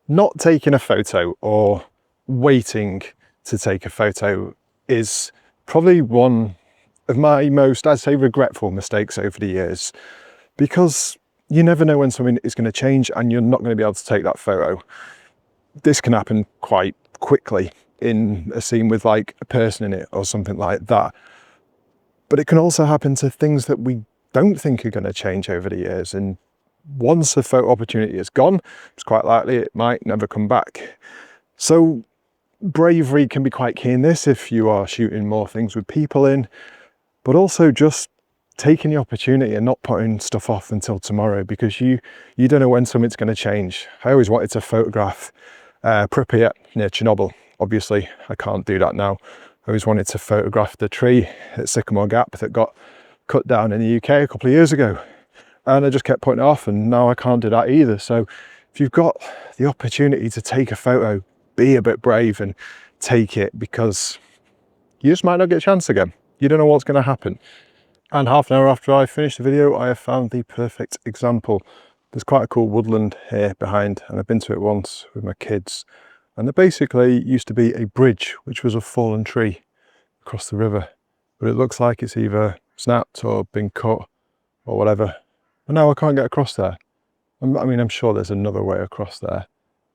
Not taking a photo or waiting to take a photo is probably one of my most, I'd say, regretful mistakes over the years, because you never know when something is going to change and you're not going to be able to take that photo. This can happen quite quickly in a scene with like a person in it or something like that. But it can also happen to things that we don't think are going to change over the years. And once a photo opportunity is gone, it's quite likely it might never come back. So bravery can be quite key in this if you are shooting more things with people in, but also just taking the opportunity and not putting stuff off until tomorrow, because you don't know when something's going to change. I always wanted to photograph Pripyat near Chernobyl. Obviously, I can't do that now. I always wanted to photograph the tree at Sycamore Gap that got cut down in the UK a couple of years ago. And I just kept putting it off, and now I can't do that either. So if you've got the opportunity to take a photo, be a bit brave and take it, because you just might not get a chance again. You don't know what's going to happen. And half an hour after I finished the video, I have found the perfect example. There's quite a cool woodland here behind, and I've been to it once with my kids. And there basically used to be a bridge, which was a fallen tree across the river. But it looks like it's either snapped or been cut or whatever. But now I can't get across there. I mean, I'm sure there's another way across there.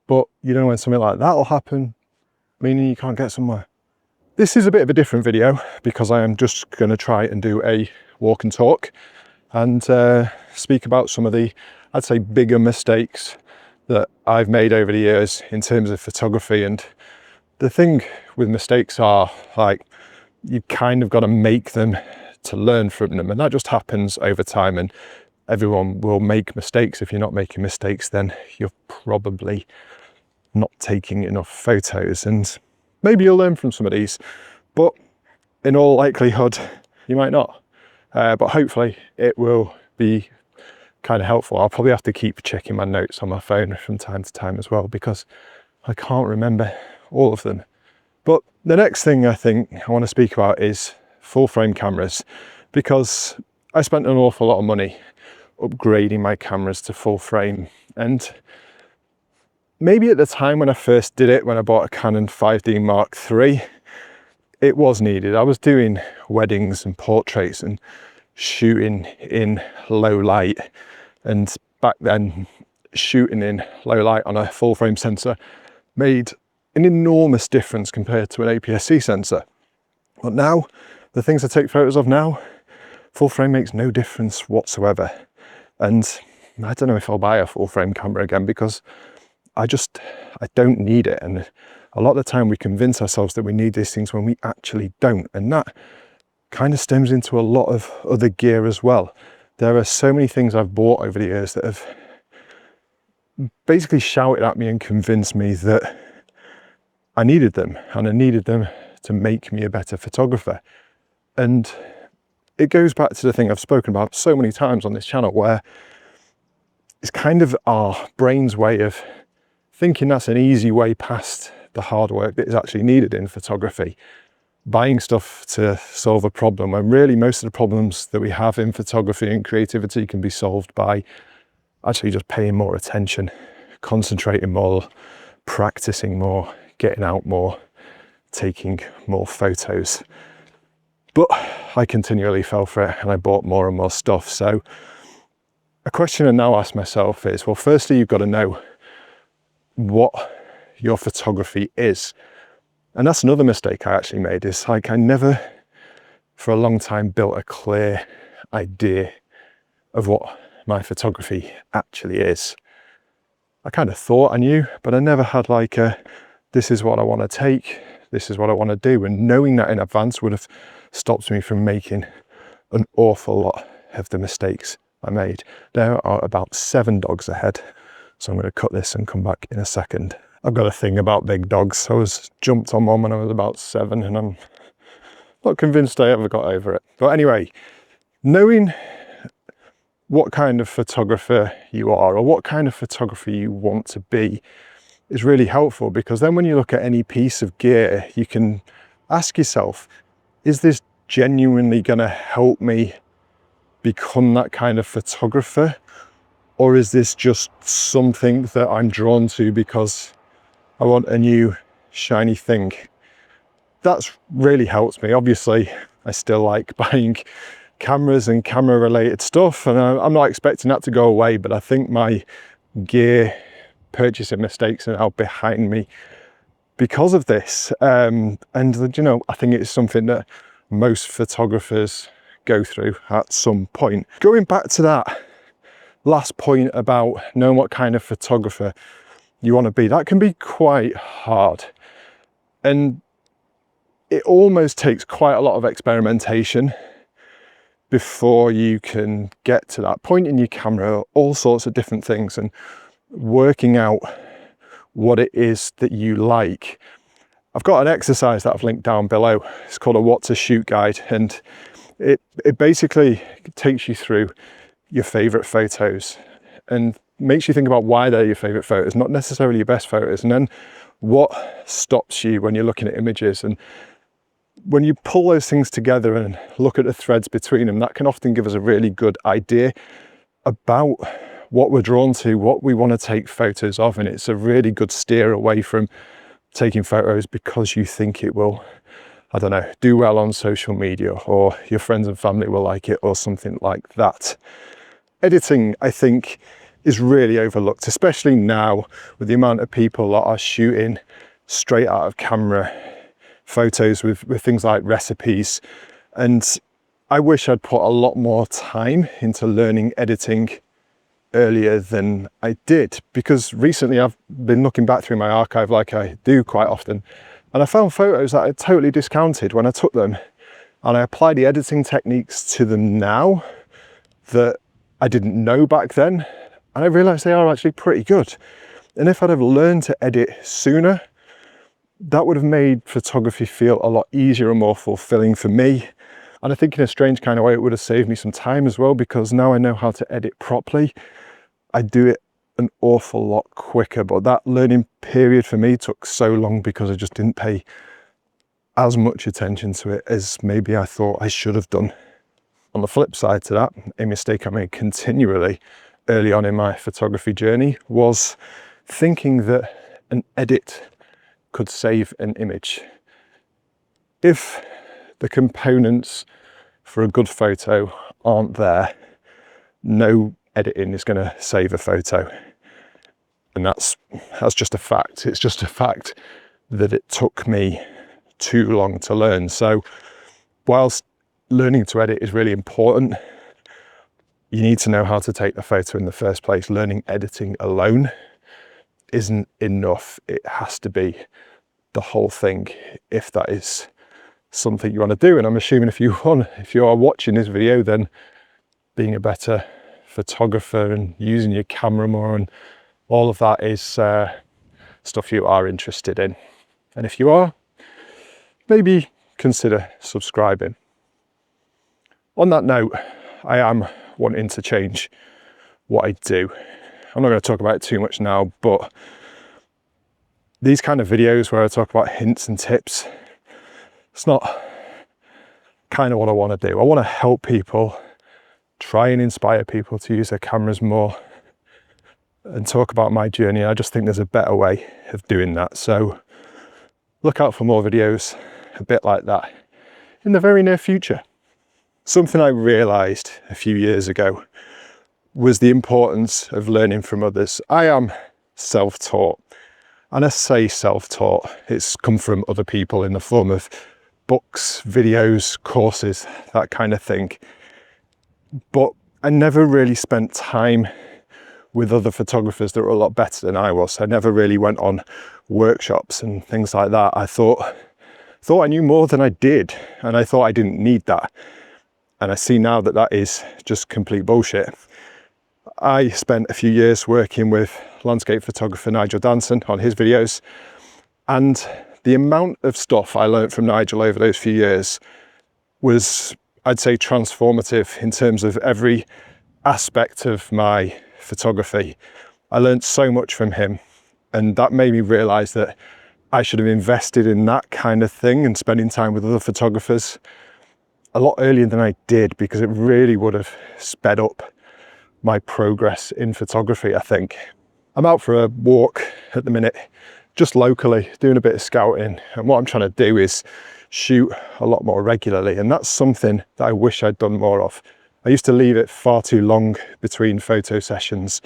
But you don't know when something like that will happen, meaning you can't get somewhere. This is a bit of a different video because I am just going to try and do a walk and talk and speak about some of the, I'd say, bigger mistakes that I've made over the years in terms of photography. And the thing with mistakes are, like, you've kind of got to make them to learn from them, and that just happens over time. And everyone will make mistakes. If you're not making mistakes, then you're probably not taking enough photos, and maybe you'll learn from some of these, but in all likelihood you might not. But hopefully it will be kind of helpful. I'll probably have to keep checking my notes on my phone from time to time as well, because I can't remember all of them. But the next thing I think I want to speak about is full frame cameras, because I spent an awful lot of money upgrading my cameras to full frame. And maybe at the time when I first did it, when I bought a Canon 5D Mark III, it was needed. I was doing weddings and portraits and shooting in low light. And back then, shooting in low light on a full frame sensor made an enormous difference compared to an APS-C sensor. But now, the things I take photos of now, full frame makes no difference whatsoever. And I don't know if I'll buy a full frame camera again, because I don't need it. And a lot of the time we convince ourselves that we need these things when we actually don't. And that kind of stems into a lot of other gear as well. There are so many things I've bought over the years that have basically shouted at me and convinced me that I needed them, and I needed them to make me a better photographer. And it goes back to the thing I've spoken about so many times on this channel, where it's kind of our brain's way of thinking that's an easy way past the hard work that is actually needed in photography. Buying stuff to solve a problem, when really most of the problems that we have in photography and creativity can be solved by actually just paying more attention, concentrating more, practicing more, getting out more, taking more photos. But I continually fell for it, and I bought more and more stuff. So a question I now ask myself is, well, firstly, you've got to know what your photography is. And that's another mistake I actually made, is like, I never for a long time built a clear idea of what my photography actually is. I kind of thought I knew, but I never had like a, this is what I want to take, this is what I want to do. And knowing that in advance would have stopped me from making an awful lot of the mistakes I made. There are about 7 dogs ahead, so I'm going to cut this and come back in a second. I've got a thing about big dogs. I was jumped on one when I was about 7, and I'm not convinced I ever got over it. But anyway, knowing what kind of photographer you are, or what kind of photographer you want to be, is really helpful, because then when you look at any piece of gear, you can ask yourself, is this genuinely going to help me become that kind of photographer? Or is this just something that I'm drawn to because I want a new shiny thing? That's really helped me. Obviously, I still like buying cameras and camera related stuff, and I'm not expecting that to go away, but I think my gear purchasing mistakes are now behind me because of this. And you know, I think it's something that most photographers go through at some point. Going back to that last point about knowing what kind of photographer you want to be, that can be quite hard, and it almost takes quite a lot of experimentation before you can get to that point in your camera, all sorts of different things, and working out what it is that you like. I've got an exercise that I've linked down below. It's called a what to shoot guide, and it basically takes you through your favorite photos and makes you think about why they're your favorite photos, not necessarily your best photos, and then what stops you when you're looking at images. And when you pull those things together and look at the threads between them, that can often give us a really good idea about what we're drawn to, what we want to take photos of. And it's a really good steer away from taking photos because you think it will, I don't know, do well on social media, or your friends and family will like it, or something like that. Editing, I think, is really overlooked, especially now with the amount of people that are shooting straight out of camera photos with things like recipes. And I wish I'd put a lot more time into learning editing earlier than I did, because recently I've been looking back through my archive like I do quite often, and I found photos that I totally discounted when I took them, and I apply the editing techniques to them now that I didn't know back then, and I realized they are actually pretty good. And if I'd have learned to edit sooner, that would have made photography feel a lot easier and more fulfilling for me. And I think in a strange kind of way, it would have saved me some time as well, because now I know how to edit properly. I do it an awful lot quicker, but that learning period for me took so long because I just didn't pay as much attention to it as maybe I thought I should have done. On the flip side to that, a mistake I made continually early on in my photography journey was thinking that an edit could save an image. If the components for a good photo aren't there, no editing is going to save a photo. And that's just a fact. It's just a fact that it took me too long to learn. So whilst learning to edit is really important, you need to know how to take the photo in the first place. Learning editing alone isn't enough. It has to be the whole thing if that is something you want to do. And I'm assuming if you are watching this video, then being a better photographer and using your camera more and all of that is stuff you are interested in. And if you are, maybe consider subscribing. On that note, I am wanting to change what I do. I'm not going to talk about it too much now, but these kind of videos where I talk about hints and tips, it's not kind of what I want to do. I want to help people, try and inspire people to use their cameras more and talk about my journey. I just think there's a better way of doing that. So look out for more videos a bit like that in the very near future. Something I realized a few years ago was the importance of learning from others. I am self-taught, and I say self-taught, it's come from other people in the form of books, videos, courses, that kind of thing. But I never really spent time with other photographers that were a lot better than I was. I never really went on workshops and things like that. I thought I knew more than I did, and I thought I didn't need that. And I see now that that is just complete bullshit. I spent a few years working with landscape photographer Nigel Danson on his videos, and the amount of stuff I learned from Nigel over those few years was, I'd say, transformative in terms of every aspect of my photography. I learned so much from him, and that made me realize that I should have invested in that kind of thing and spending time with other photographers a lot earlier than I did, because it really would have sped up my progress in photography, I think. I'm out for a walk at the minute, just locally, doing a bit of scouting, and what I'm trying to do is shoot a lot more regularly, and that's something that I wish I'd done more of. I used to leave it far too long between photo sessions,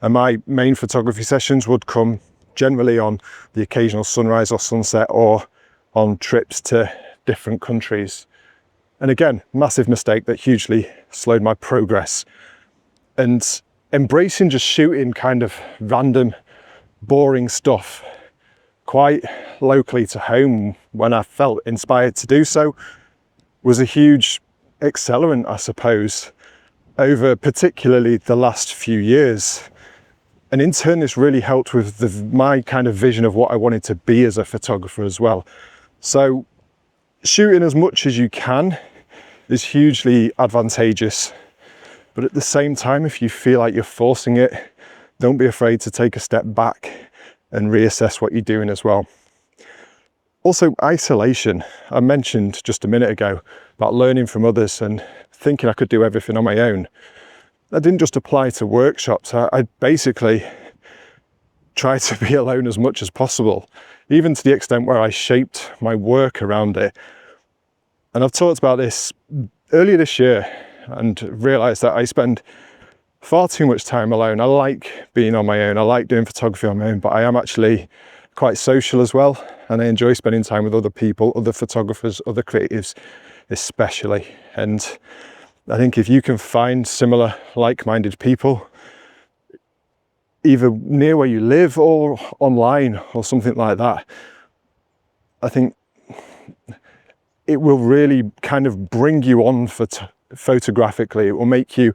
and my main photography sessions would come generally on the occasional sunrise or sunset, or on trips to different countries. And again, massive mistake that hugely slowed my progress. And embracing just shooting kind of random, boring stuff quite locally to home when I felt inspired to do so was a huge accelerant, I suppose, over particularly the last few years. And in turn, this really helped with my kind of vision of what I wanted to be as a photographer as well. So shooting as much as you can is hugely advantageous. But at the same time, if you feel like you're forcing it, don't be afraid to take a step back and reassess what you're doing as well. Also, isolation. I mentioned just a minute ago about learning from others and thinking I could do everything on my own. That didn't just apply to workshops. I basically tried to be alone as much as possible, even to the extent where I shaped my work around it. And I've talked about this earlier this year and realised that I spend far too much time alone. I like being on my own. I like doing photography on my own, but I am actually quite social as well. And I enjoy spending time with other people, other photographers, other creatives, especially. And I think if you can find similar like-minded people, either near where you live or online or something like that, I think it will really kind of bring you on photographically. It will make you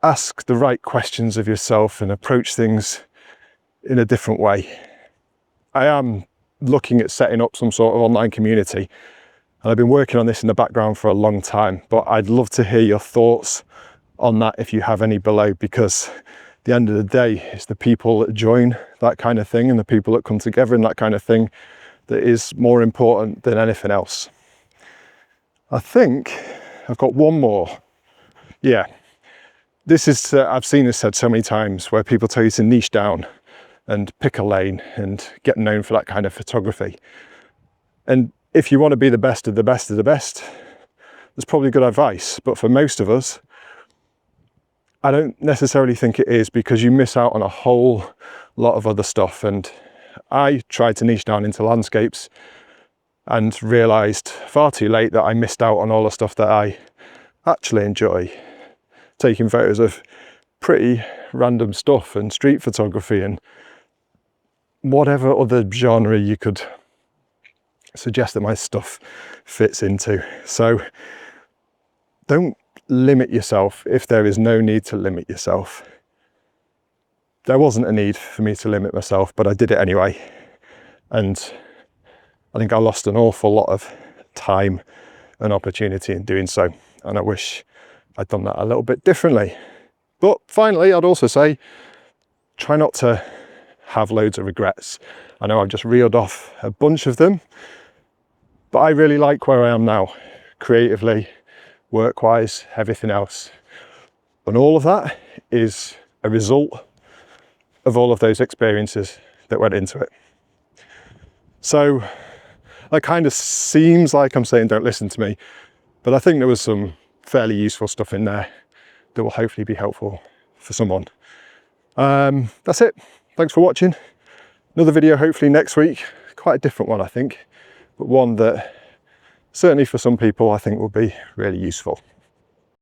ask the right questions of yourself and approach things in a different way. I am looking at setting up some sort of online community, and I've been working on this in the background for a long time, but I'd love to hear your thoughts on that if you have any below, because at the end of the day, it's the people that join that kind of thing and the people that come together in that kind of thing that is more important than anything else. I think I've got one more. Yeah, this is, I've seen this said so many times, where people tell you to niche down and pick a lane and get known for that kind of photography. And if you want to be the best of the best of the best, that's probably good advice. But for most of us, I don't necessarily think it is, because you miss out on a whole lot of other stuff. And I tried to niche down into landscapes and realised far too late that I missed out on all the stuff that I actually enjoy. Taking photos of pretty random stuff and street photography and whatever other genre you could suggest that my stuff fits into. So don't limit yourself if there is no need to limit yourself. There wasn't a need for me to limit myself, but I did it anyway. And I think I lost an awful lot of time and opportunity in doing so. And I wish I'd done that a little bit differently. But finally, I'd also say, try not to have loads of regrets. I know I've just reeled off a bunch of them, but I really like where I am now, creatively, work-wise, everything else. And all of that is a result of all of those experiences that went into it. So that kind of seems like I'm saying don't listen to me, but I think there was some fairly useful stuff in there that will hopefully be helpful for someone. That's it. Thanks for watching. Another video hopefully next week. Quite a different one, I think, but one that certainly for some people I think will be really useful.